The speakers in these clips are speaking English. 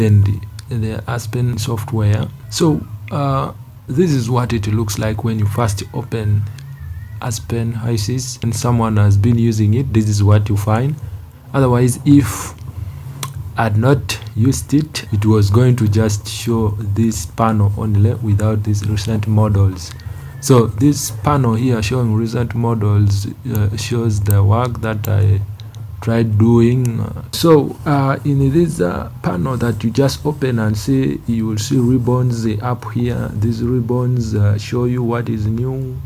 and the Aspen software. So this is what it looks like when you first open Aspen hysys and someone has been using it. This is what you find. Otherwise, if I had not used it, it was going to just show this panel only without these recent models. So this panel here showing recent models shows the work that I tried doing. So in this panel that you just open and see, you will see ribbons up here. These ribbons show you what is new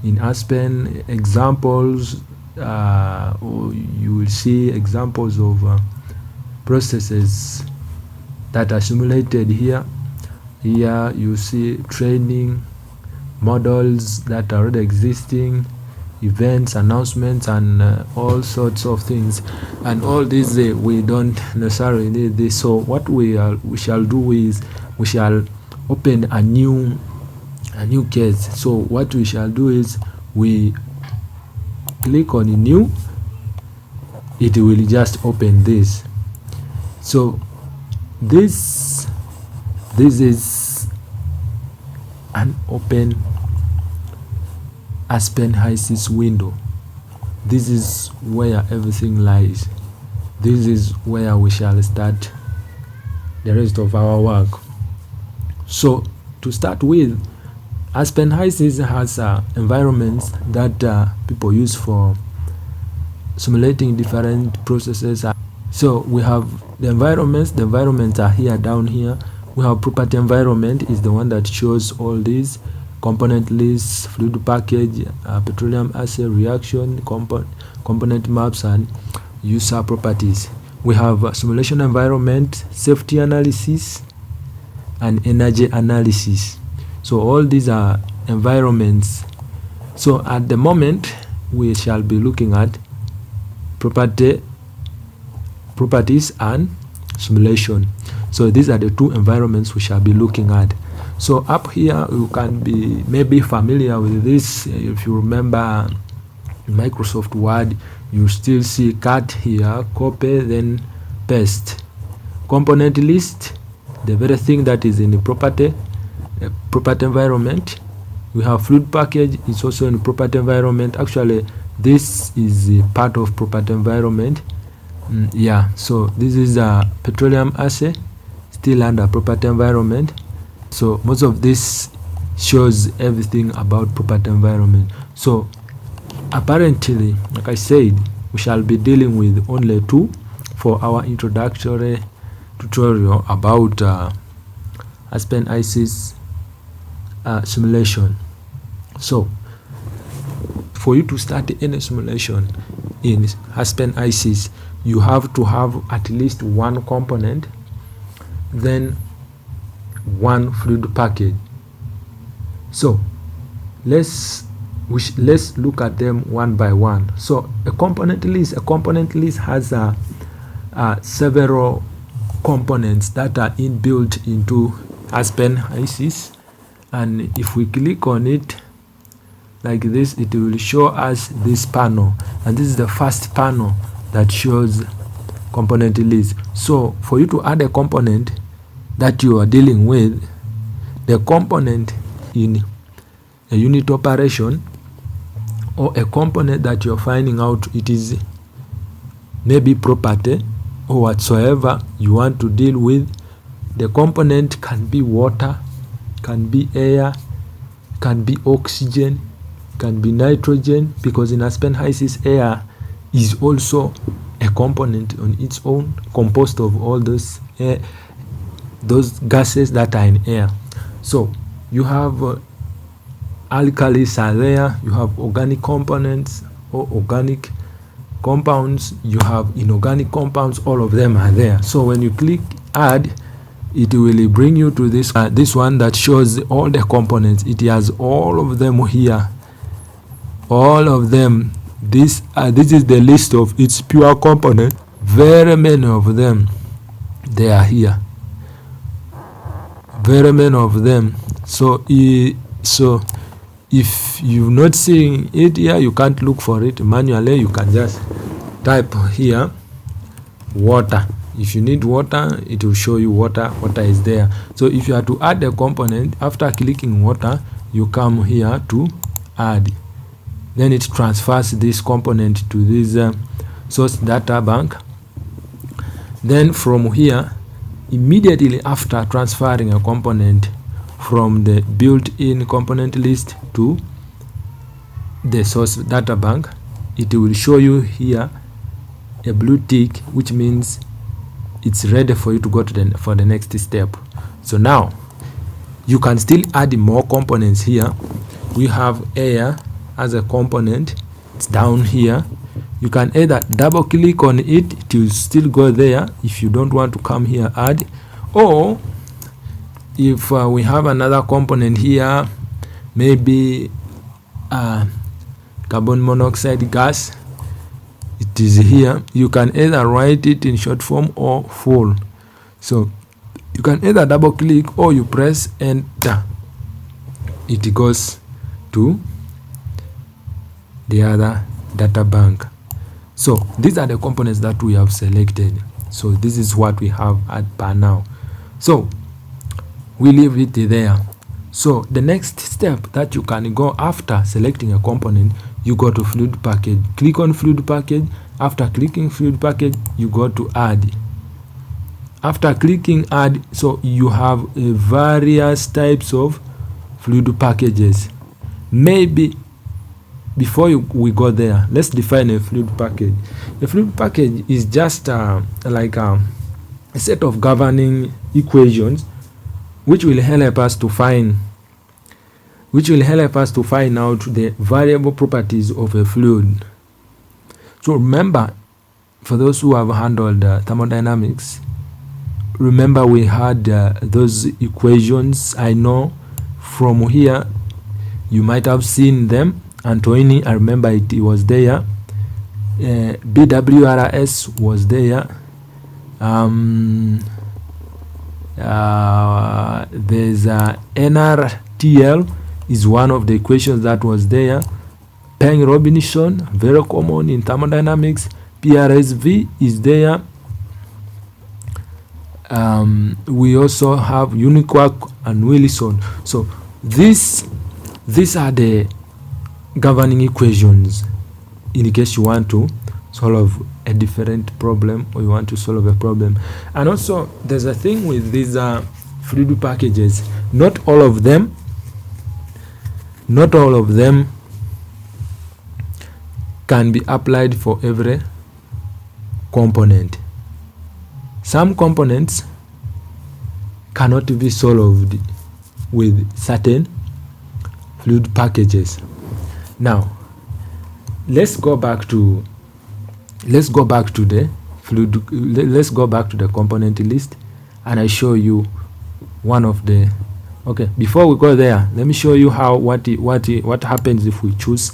in Aspen, examples, or you will see examples of processes that are simulated here. Here you see training, models that are already existing, events, announcements, and all sorts of things. And all these we don't necessarily need this. So what we shall do is we shall open a new case. So what we shall do is we click on new. It will just open this. So this is an open Aspen hysys window. This is where everything lies. This is where we shall start the rest of our work. So to start with, Aspen hysys has environments that people use for simulating different processes. So we have the environments. The environments are here, down here. We have property environment is the one that shows all these component lists, fluid package, petroleum assay, reaction, component maps, and user properties. We have simulation environment, safety analysis, and energy analysis. So all these are environments. So at the moment we shall be looking at properties and simulation. So these are the two environments we shall be looking at. So up here you can be maybe familiar with this. If you remember Microsoft Word, you still see cut here, copy, then paste. Component list, the very thing that is in the property environment. We have fluid package, it's also in property environment. Actually this is a part of property environment. Yeah, so this is a petroleum assay, still under property environment. So most of this shows everything about property environment. So apparently, like I said, we shall be dealing with only two for our introductory tutorial about Aspen hysys simulation. So for you to start any simulation in Aspen hysys, you have to have at least one component, then one fluid package. So let's look at them one by one. So a component list has several components that are inbuilt into Aspen hysys, and if we click on it like this, it will show us this panel, and this is the first panel that shows component list. So for you to add a component that you are dealing with, the component in a unit operation or a component that you're finding out it is maybe property or whatsoever you want to deal with, the component can be water, can be air, can be oxygen, can be nitrogen, because in Aspen hysys air is also a component on its own, composed of all those gases that are in air. So you have alkalis are there, you have organic components or organic compounds, you have inorganic compounds, all of them are there. So when you click add, it will bring you to this one that shows all the components. It has all of them here, all of them. This is the list of its pure component. Very many of them, they are here, very many of them. So if you're not seeing it here, you can't look for it manually. You can just type here water, If you need water, it will show you water is there. So if you are to add a component, after clicking water, you come here to add, then it transfers this component to this source data bank. Then from here, immediately after transferring a component from the built-in component list to the source data bank, it will show you here a blue tick, which means it's ready for you to go to for the next step. So now you can still add more components here. We have air as a component, it's down here. You can either double click on it, it will still go there if you don't want to come here add, or if we have another component here, maybe carbon monoxide gas, it is here. You can either write it in short form or full. So you can either double click or you press enter, it goes to the other data bank. So these are the components that we have selected. So this is what we have at par now. So we leave it there. So the next step that you can go after selecting a component, you go to fluid package, click on fluid package. After clicking fluid package, you go to add. After clicking add, so you have various types of fluid packages. Maybe before we go there, let's define a fluid package. A fluid package is just like a set of governing equations which will help us to find out the variable properties of a fluid. So remember, for those who have handled thermodynamics, remember we had those equations. I know from here you might have seen them. Antoine, I remember it was there. BWRS was there. There's NRTL is one of the equations that was there. Peng-Robinson, very common in thermodynamics. PRSV is there. We also have Uniquark and Wilson. So these are the governing equations in case you want to solve a different problem or you want to solve a problem. And also there's a thing with these fluid packages. Not all of them can be applied for every component. Some components cannot be solved with certain fluid packages. Now let's go back to the component list, and I show you one of the. Okay, before we go there, let me show you how what happens if we choose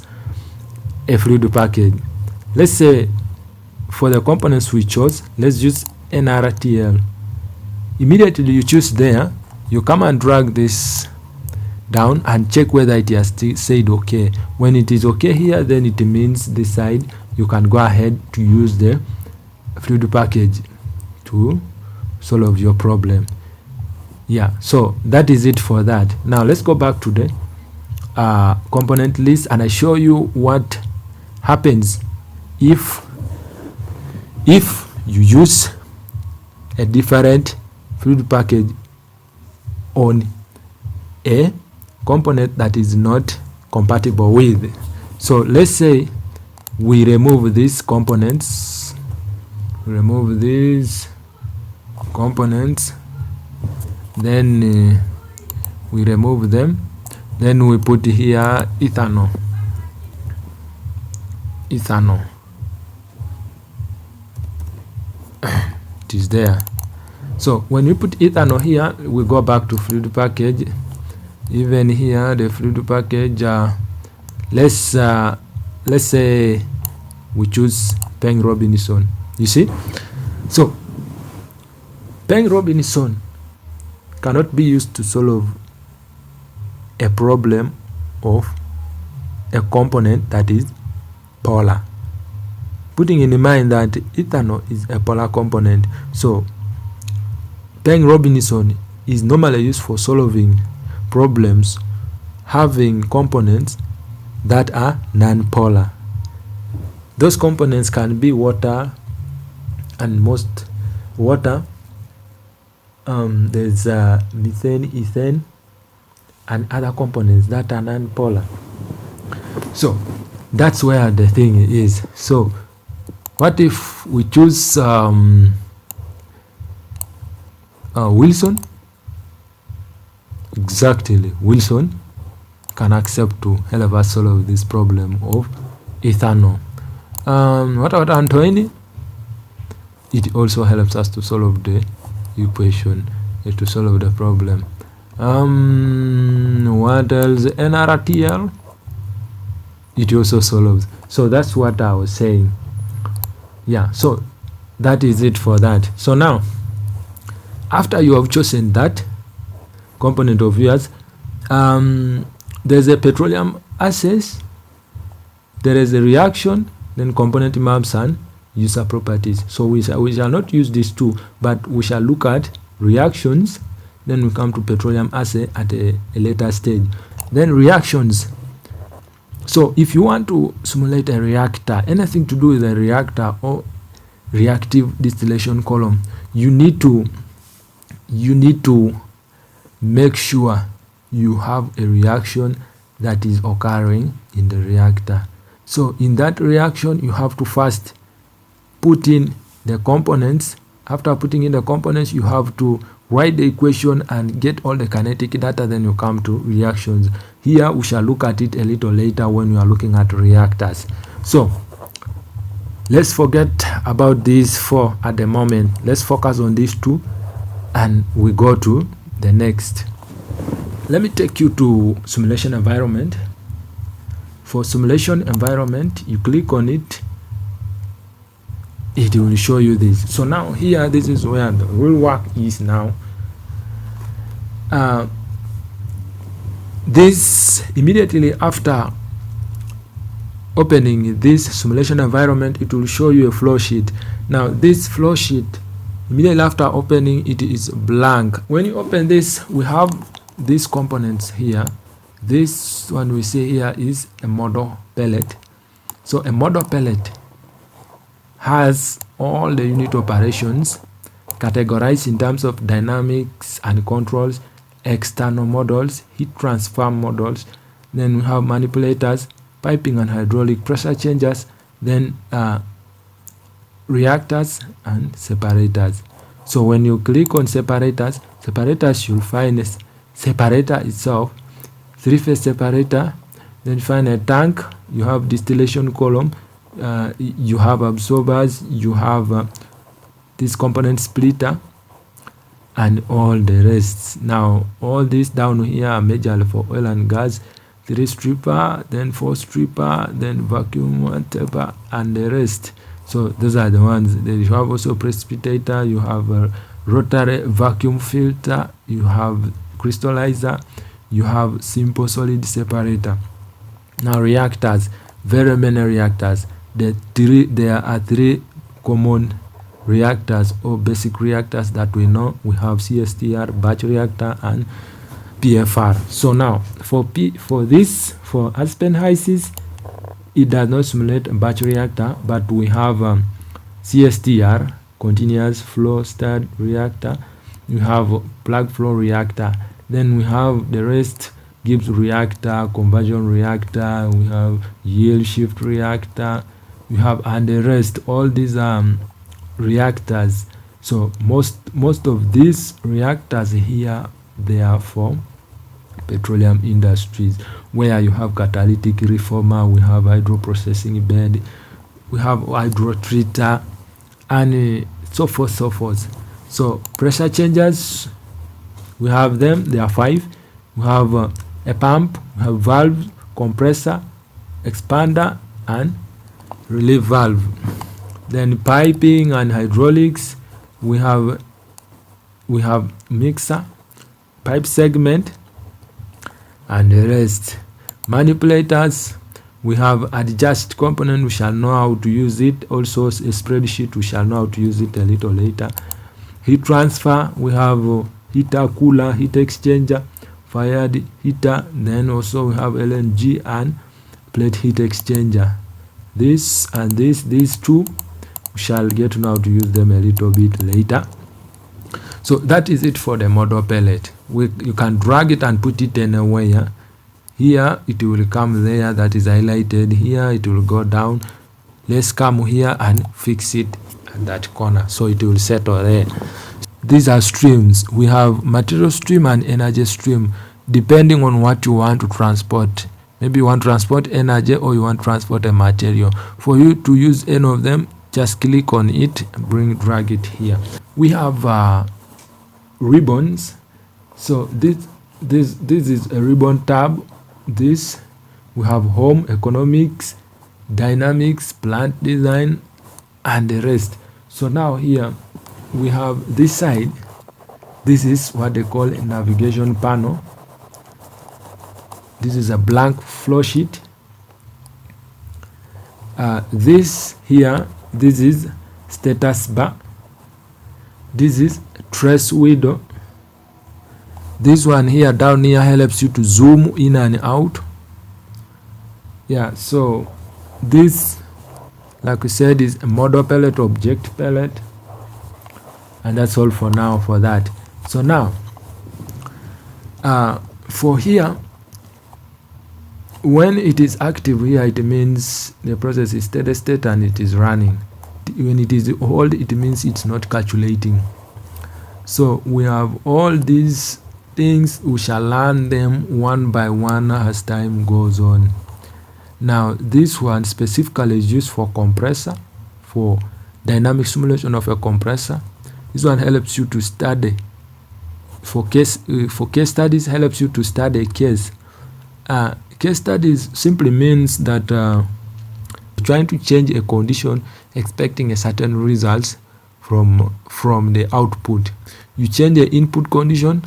a fluid package. Let's say for the components we chose, let's use NRTL. Immediately you choose there, you come and drag this down and check whether it has said okay. When it is okay here, then it means this side you can go ahead to use the fluid package to solve your problem. Yeah, so that is it for that. Now let's go back to the component list, and I show you what happens if you use a different fluid package on a component that is not compatible with. So let's say we remove these components, then we remove them, then we put here ethanol. It is there. So when we put ethanol here, we go back to fluid package. Even here the fluid package, let's say we choose Peng-Robinson. You see, so Peng-Robinson cannot be used to solve a problem of a component that is polar. putting in mind that ethanol is a polar component. So Peng Robinson is normally used for solving problems having components that are non-polar. Those components can be water, and most water. There's methane, ethane, and other components that are non-polar. So that's where the thing is. So what if we choose Wilson? Exactly, Wilson can accept to help us solve this problem of ethanol. What about Antoine? It also helps us to solve the equation, to solve the problem. What else? NRTL, it also solves. So that's what I was saying. Yeah, so that is it for that. So now, after you have chosen that component of yours, there's a petroleum assays, there is a reaction, then component maps and user properties. So we shall not use these two, but we shall look at reactions, then we come to petroleum assay at a later stage. Then reactions. So if you want to simulate a reactor, anything to do with a reactor or reactive distillation column, you need to make sure you have a reaction that is occurring in the reactor. So in that reaction, you have to first put in the components. After putting in the components, you have to write the equation and get all the kinetic data, then you come to reactions. Here we shall look at it a little later when we are looking at reactors. So let's forget about these four at the moment. Let's focus on these two and we go to the next. Let me take you to simulation environment. For simulation environment, you click on it, it will show you this. So now here, this is where the real work is now. This immediately after opening this simulation environment, it will show you a flow sheet. Now this flow sheet, immediately after opening, it is blank. When you open this, we have these components here. This one we see here is a model pellet. So a model pellet has all the unit operations categorized in terms of dynamics and controls, external models, heat transfer models, then we have manipulators, piping and hydraulic pressure changers, then reactors and separators. So when you click on separators, you'll find a separator itself, three-phase separator, then you find a tank, you have distillation column, you have absorbers, you have this component splitter, and all the rest. Now all this down here are majorly for oil and gas, 3 stripper, then 4 stripper, then vacuum whatever, and the rest. So those are the ones. Then you have also precipitator, you have a rotary vacuum filter, you have crystallizer, you have simple solid separator. Now reactors, very many reactors. There are 3 common reactors or basic reactors that we know. We have CSTR, batch reactor, and PFR. So now for Aspen hysys, it does not simulate a batch reactor, but we have CSTR, continuous flow stirred reactor. We have plug flow reactor. Then we have the rest: Gibbs reactor, conversion reactor, we have yield shift reactor, we have, and the rest. All these reactors. So most of these reactors here, they are for petroleum industries, where you have catalytic reformer, we have hydroprocessing bed, we have hydrotreater, and so forth. So pressure changers, we have them, there are 5. We have a pump, we have valve, compressor, expander, and relief valve. Then piping and hydraulics, we have mixer, pipe segment, and the rest. Manipulators, We have adjust component, we shall know how to use it. Also a spreadsheet, we shall know how to use it a little later. Heat transfer, we have heater, cooler, heat exchanger, fired heater, then also we have LNG and plate heat exchanger. This and these two, we shall get to know how to use them a little bit later. So that is it for the model pellet. You can drag it and put it anywhere. Here it will come there, that is highlighted. Here it will go down. Let's come here and fix it at that corner, so it will settle there. These are streams. We have material stream and energy stream, depending on what you want to transport. Maybe you want to transport energy or you want to transport a material. For you to use any of them, just click on it and drag it here. We have ribbons. So this is a ribbon tab. This we have home, economics, dynamics, plant design, and the rest. So now here we have this side. This is what they call a navigation panel. This is a blank flow sheet. This here, this is status bar. This is trace window. This one here down here helps you to zoom in and out. Yeah, so this, like we said, is a model pellet, object pellet, and that's all for now for that. So now for here, when it is active here, it means the process is steady state and it is running. When it is hold, it means it's not calculating. So we have all these things. We shall learn them one by one as time goes on. Now this one specifically is used for compressor, for dynamic simulation of a compressor. This one helps you to study for case studies, helps you to study a case. Case studies simply means that trying to change a condition, expecting a certain results from the output. You change the input condition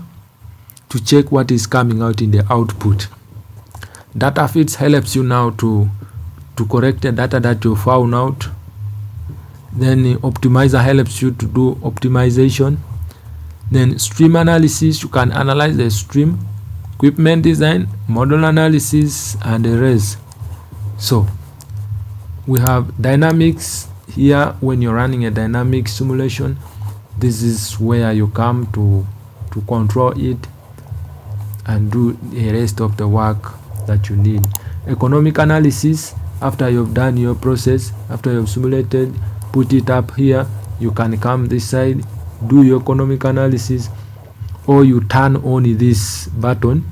to check what is coming out in the output. Data fits helps you now to correct the data that you found out. Then optimizer helps you to do optimization. Then stream analysis, you can analyze the stream. Equipment design, model analysis, and the rest. So we have dynamics here. When you're running a dynamic simulation, this is where you come to control it and do the rest of the work that you need. Economic analysis, after you've done your process, after you've simulated, put it up here, you can come this side, do your economic analysis, or you turn on this button.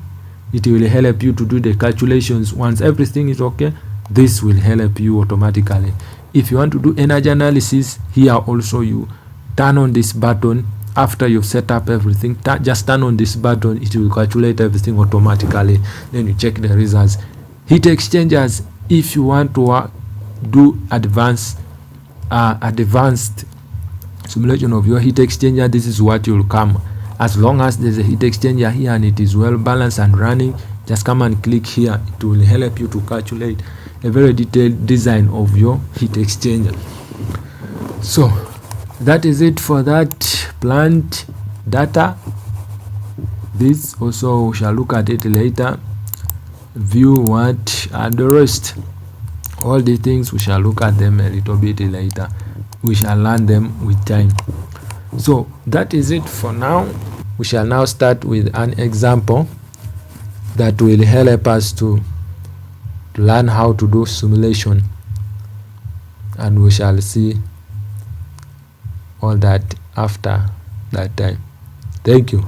It will help you to do the calculations. Once everything is okay, this will help you automatically. If you want to do energy analysis, here also you turn on this button. After you've set up everything, just turn on this button, it will calculate everything automatically. Then you check the results. Heat exchangers, if you want to do advanced simulation of your heat exchanger, this is what will come. As long as there's a heat exchanger here and it is well balanced and running, just come and click here. It will help you to calculate a very detailed design of your heat exchanger. So that is it for that plant data. This also we shall look at it later. View what and the rest. All the things we shall look at them a little bit later. We shall learn them with time. So that is it for now. We shall now start with an example that will help us to learn how to do simulation, and we shall see all that after that time. Thank you.